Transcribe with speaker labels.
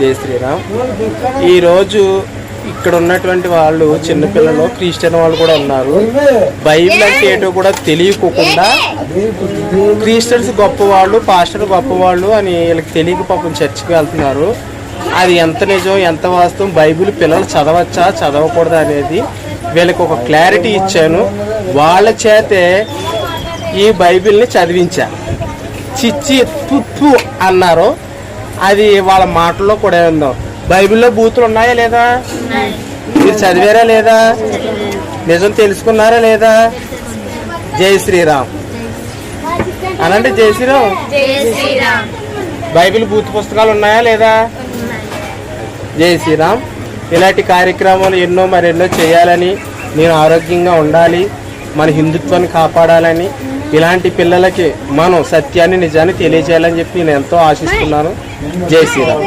Speaker 1: జై శ్రీరామ్. ఈరోజు ఇక్కడ ఉన్నటువంటి వాళ్ళు చిన్నపిల్లలు క్రిస్టియన్ వాళ్ళు కూడా ఉన్నారు. బైబిల్ అంటే ఏంటో కూడా తెలియకోకుండా క్రిస్టియన్స్ గొప్పవాళ్ళు, పాస్టర్ గొప్పవాళ్ళు అని వీళ్ళకి తెలియక పాపం చర్చికి వెళ్తున్నారు. అది ఎంత నిజం ఎంత వాస్తవం, బైబిల్ పిల్లలు చదవచ్చా చదవకూడదా అనేది వీళ్ళకి ఒక క్లారిటీ ఇచ్చాను. వాళ్ళ చేతే ఈ బైబిల్ని చదివించా. చిచ్చి తుప్పు అన్నారు, అది వాళ్ళ మాటల్లో కూడా ఉందాం. బైబిల్లో బూతులు ఉన్నాయా లేదా? మీరు చదివారా లేదా? నిజం తెలుసుకున్నారా లేదా? జై శ్రీరామ్ అనంటే జై శ్రీరామ్. బైబిల్ బూత్ పుస్తకాలు ఉన్నాయా లేదా? జై శ్రీరామ్. ఇలాంటి కార్యక్రమాలు ఎన్నో మరెన్నో చేయాలని, నేను ఆరోగ్యంగా ఉండాలి, మన హిందుత్వాన్ని కాపాడాలని, ఇలాంటి పిల్లలకి మనం సత్యాన్ని నిజాన్ని తెలియజేయాలని చెప్పి నేను ఎంతో ఆశిస్తున్నాను. జై శ్రీరామ్.